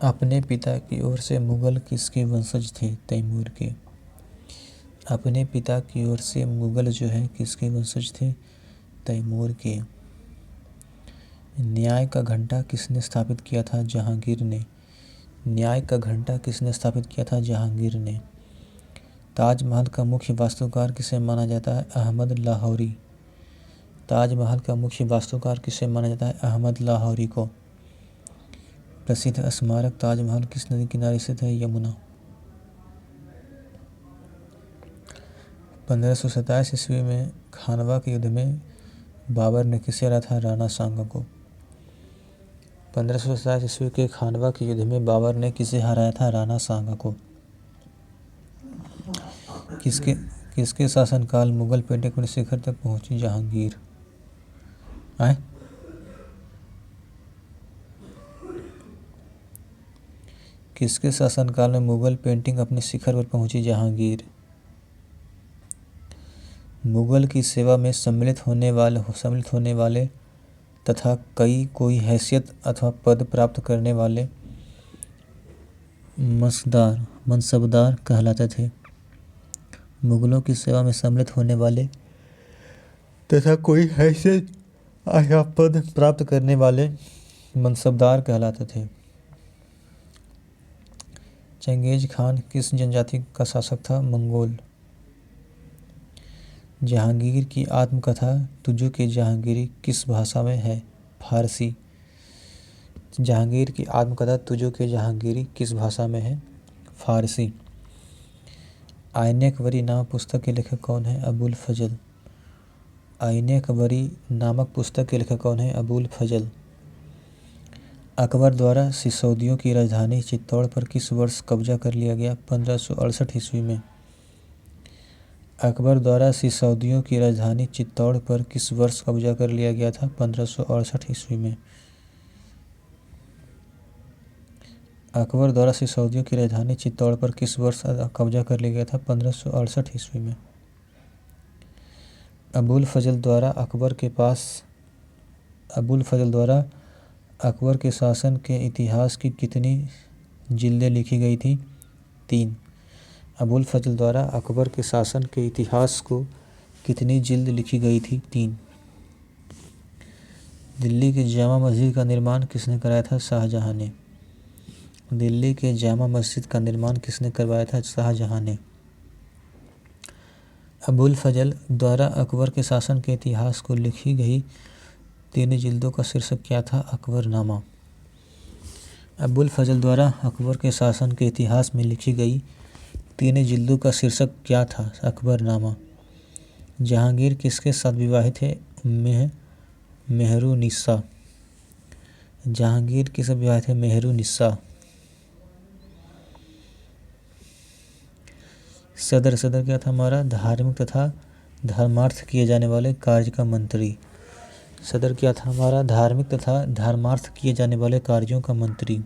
अपने पिता की ओर से मुगल किसके वंशज थे? तैमूर के। अपने पिता की ओर से मुगल जो है किसके वंशज थे? तैमूर के। न्याय का घंटा किसने स्थापित किया था? जहांगीर ने। न्याय का घंटा किसने स्थापित किया था? जहांगीर ने। ताजमहल का मुख्य वास्तुकार किसे माना जाता है? अहमद लाहौरी। ताजमहल का मुख्य वास्तुकार किसे माना जाता है? अहमद लाहौरी को। प्रसिद्ध स्मारक ताजमहल किस नदी किनारे स्थित है? यमुना। 1527 ईस्वी में खानवा के युद्ध में बाबर ने किसे हराया था? राणा सांगा को। 1527 ईस्वी के खानवा के युद्ध में बाबर ने किसे हराया था? राणा सांगा को। किसके शासनकाल मुगल पेंटिंग अपने शिखर तक पहुंची? जहांगीर। आए किसके शासनकाल में मुगल पेंटिंग अपने शिखर पर पहुंची? जहांगीर। मुगल की सेवा में सम्मिलित होने वाले तथा कोई हैसियत अथवा पद प्राप्त करने वाले मनसबदार कहलाते थे। मुगलों की सेवा में सम्मिलित होने वाले तथा कोई हैसियत अथवा पद प्राप्त करने वाले मनसबदार कहलाते थे। चंगेज खान किस जनजाति का शासक था? मंगोल। जहांगीर की आत्मकथा तुझो के जहांगीरी किस भाषा में है? फारसी। जहांगीर की आत्मकथा तुझो के जहांगीरी किस भाषा में है? फारसी। आईने-अकबरी नामक पुस्तक के लेखक कौन है? अबुल फजल। आईने-अकबरी नामक पुस्तक के लेखक कौन है? अबुल फजल। अकबर द्वारा सिसोदियों की राजधानी चित्तौड़ पर किस वर्ष कब्जा कर लिया गया? 1568 ईस्वी में। अकबर द्वारा सिसोदियों की राजधानी चित्तौड़ पर किस वर्ष कब्जा कर लिया गया था? 1568 ईस्वी में। अकबर द्वारा सिसोदियों की राजधानी चित्तौड़ पर किस वर्ष कब्जा कर लिया गया था? 1568 ईस्वी में। अबुल फजल द्वारा अकबर के शासन के इतिहास की कितनी जिल्दें लिखी गई थी? 3। अबुल फजल द्वारा अकबर के शासन के इतिहास को कितनी जिल्द लिखी गई थी? 3। दिल्ली की जामा मस्जिद का निर्माण किसने कराया था? शाहजहां ने। दिल्ली के जामा मस्जिद का निर्माण किसने करवाया था? शाहजहां ने। अबुल फजल द्वारा अकबर के शासन के इतिहास को लिखी गई 3 जिल्दों का शीर्षक क्या था? अकबरनामा। अबुल फजल द्वारा अकबर के शासन के इतिहास में लिखी गई 3 जिल्दों का शीर्षक क्या था? अकबरनामा। जहांगीर किसके साथ विवाहित थे? मेहरुन्निसा। जहांगीर किससे विवाहित है? मेहरुन्निसा। सदर क्या था हमारा? धार्मिक तथा धर्मार्थ किए जाने वाले कार्य का मंत्री। सदर क्या था हमारा? धार्मिक तथा धर्मार्थ किए जाने वाले कार्यों का मंत्री।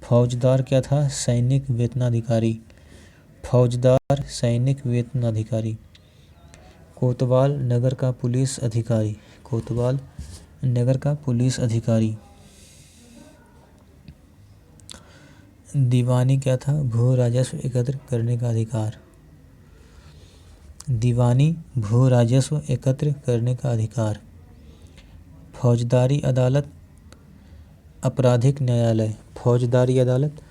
फौजदार क्या था? सैनिक वेतनाधिकारी। फौजदार सैनिक वेतनाधिकारी। कोतवाल नगर का पुलिस अधिकारी। कोतवाल नगर का पुलिस अधिकारी। दीवानी क्या था? भू राजस्व एकत्र करने का अधिकार। दीवानी भू राजस्व एकत्र करने का अधिकार। फौजदारी अदालत आपराधिक न्यायालय। फौजदारी अदालत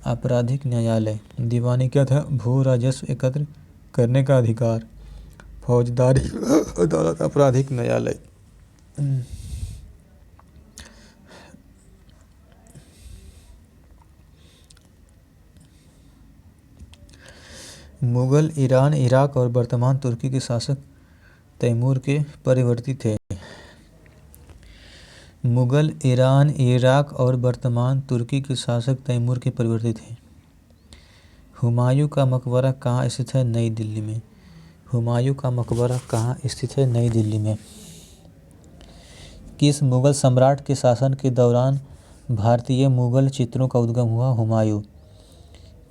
आपराधिक न्यायालय। दीवानी क्या था? भू राजस्व एकत्र करने का अधिकार। फौजदारी अदालत आपराधिक न्यायालय। मुगल ईरान, इराक और वर्तमान तुर्की के शासक तैमूर के परिवर्ती थे। मुगल ईरान, इराक और वर्तमान तुर्की के शासक तैमूर के परिवर्ती थे। हुमायूं का मकबरा कहाँ स्थित है? नई दिल्ली में। हुमायूं का मकबरा कहाँ स्थित है? नई दिल्ली में। किस मुगल सम्राट के शासन के दौरान भारतीय मुगल चित्रों का उद्गम हुआ? हुमायूं।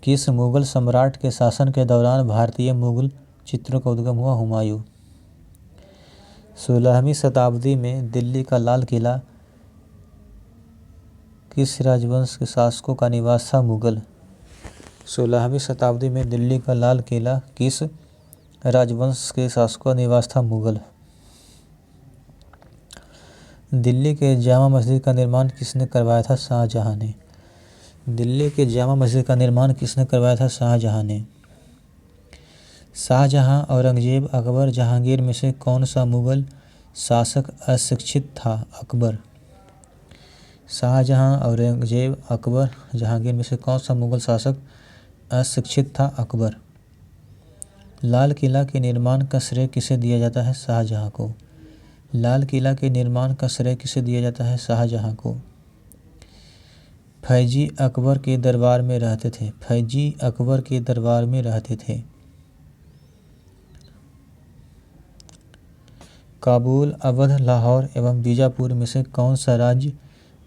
किस मुगल सम्राट के शासन के दौरान भारतीय मुगल चित्रों का उद्गम हुआ? हुमायूं। 16वीं शताब्दी में दिल्ली का लाल किला किस राजवंश के शासकों का निवास था मुगल? 16वीं शताब्दी में दिल्ली का लाल किला किस राजवंश के शासकों का निवास था मुगल? दिल्ली के जामा मस्जिद का निर्माण किसने करवाया था? शाहजहां ने। दिल्ली के जामा मस्जिद का निर्माण किसने करवाया था? शाहजहां ने। शाहजहां, औरंगजेब, अकबर, जहांगीर में से कौन सा मुगल शासक अशिक्षित था? अकबर। शाहजहां, औरंगजेब, अकबर, जहांगीर में से कौन सा मुगल शासक अशिक्षित था? अकबर। लाल किला के निर्माण का श्रेय किसे दिया जाता है? शाहजहां को। लाल किला के निर्माण का श्रेय किसे दिया जाता है? शाहजहां को। फैजी अकबर के दरबार में रहते थे। फैजी अकबर के दरबार में रहते थे। काबुल, अवध, लाहौर एवं बीजापुर में से कौन सा राज्य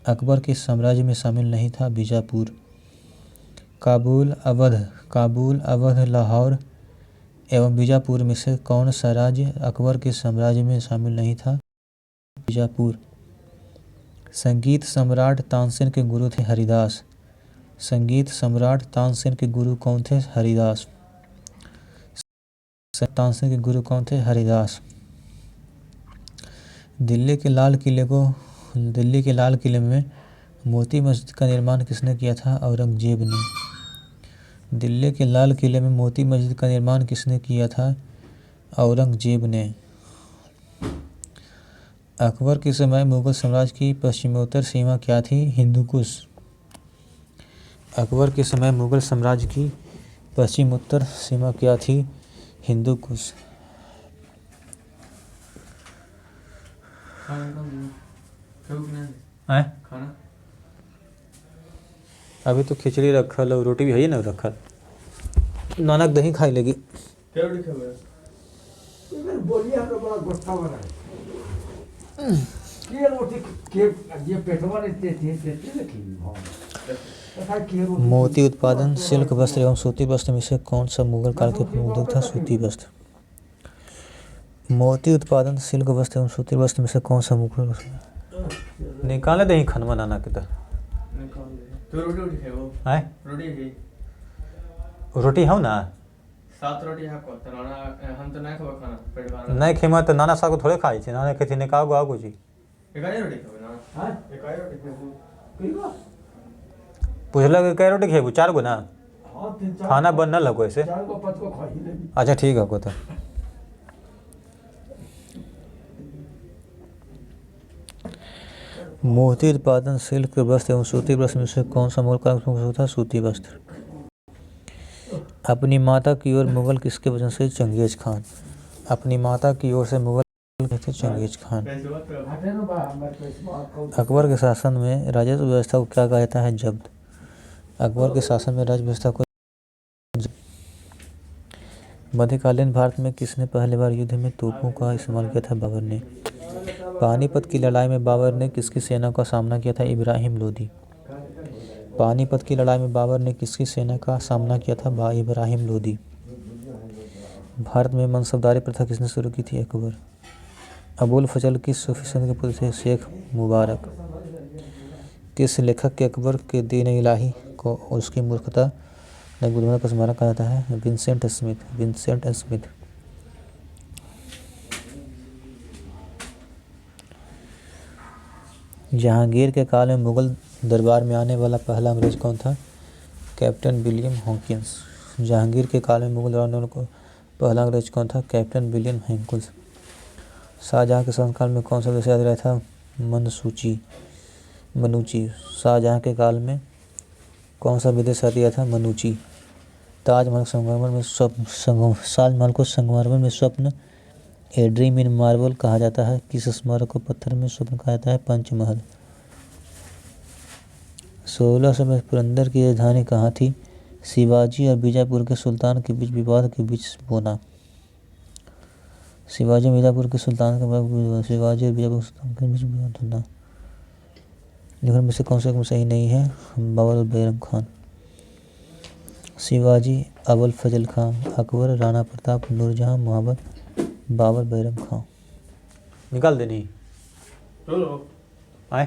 अकबर के साम्राज्य में शामिल नहीं था? बीजापुर। काबुल, अवध, लाहौर एवं बीजापुर में से कौन सा राज्य अकबर के साम्राज्य में शामिल नहीं था? बीजापुर। संगीत सम्राट तानसेन के गुरु थे हरिदास। संगीत सम्राट तानसेन के गुरु कौन थे? हरिदास। तानसेन के गुरु कौन थे? हरिदास। दिल्ली के लाल किले में मोती मस्जिद का निर्माण किसने किया था? औरंगजेब ने। दिल्ली के लाल किले में मोती मस्जिद का निर्माण किसने किया था? औरंगजेब ने। अकबर के समय मुगल साम्राज्य की पश्चिमोत्तर सीमा क्या थी? हिंदू कुश। अकबर के समय मुगल साम्राज्य की पश्चिमोत्तर सीमा क्या थी? हिंदू कुश। खाना अभी तो खिचड़ी रखल और रोटी भी है ना रखल। नानक दही खाई लेगी। मोती उत्पादन, सिल्क वस्त्र एवं सूती वस्त्र में से कौन सा मुगल काल के प्रमुख उद्योग था? सूती वस्त्र। मोती उत्पादन, सिल्क वस्त्र एवं सूती वस्त्र में से कौन सा मुगल निकाले दही खन बनाना के रोटी हो ना 7 रोटी है को नाना हम तो नहीं खाओ खाना पेट भरना नहीं खेमा तो नाना साग थोड़े खाई छे नाना के निकाल गो आगो जी एकाई रोटी खाओ ना हां एकाई रोटी खाओ कईगो पूछला के कई रोटी खेबू? 4 गो ना। हां 3-4 खाना बन ना लगो ऐसे 4 को 5 को खाई ले। अच्छा ठीक है को तो मोती उत्पादन, सिल्क वस्त्र एवं सूती वस्त्र में से कौन सा मुगल काल का प्रमुख था? सूती वस्त्र। अपनी माता की ओर मुगल किसके वजह से? Genghis Khan. अपनी माता की ओर से मुगल थे चंगेज खान। अकबर के शासन में राजस्व व्यवस्था को क्या कहा जाता है? जब्त। अकबर के शासन में राजस्व व्यवस्था को मध्यकालीन भारत में किसने पहली बार युद्ध में तोपों का इस्तेमाल किया था? बाबर ने। पानीपत की लड़ाई में बाबर ने किसकी सेना का सामना किया था? इब्राहिम लोदी। पानीपत की लड़ाई में बाबर ने किसकी सेना का सामना किया था? इब्राहिम लोदी। भारत में मनसबदारी प्रथा किसने शुरू की थी? अकबर। अबुल फजल किस सूफी संत के पुत्र थे? शेख मुबारक। किस लेखक के अकबर के दीन इलाही को उसकी मूर्खता ने बुद्धि का स्मारक कहा जाता है? Vincent Smith. Vincent Smith. Jahangir के काल में मुगल दरबार में आने वाला पहला अंग्रेज कौन था? Captain William Hawkins. जहांगीर के काल में मुगल दरबार में पहला अंग्रेज कौन था? Captain William Hawkins. शाहजहां के शासनकाल में कौन सा विदेशी अधिराज था? मनुची। शाहजहां के काल में कौन सा विदेशी अधिराज था? मनुची। ताजमहल को संगमरमर में स्वप्न ए ड्रीम इन मार्बल कहा जाता है। किस स्मारक को पत्थर में स्वप्न कहा जाता है? पंचमहल। 1600 में पुरंदर की राजधानी कहाँ थी? शिवाजी और बीजापुर के सुल्तान के बीच विवाद के बीच बोना। शिवाजी और बीजापुर के सुल्तान के बीच विवाद होना। निम्न में से कौन सा सही नहीं है? बाबर बैरम खान। शिवाजी, अबुल फजल खान, अकबर, राणा प्रताप, नूरजहां, मुहम्मद बाबर बैरम खान। निकाल देनी चलो आए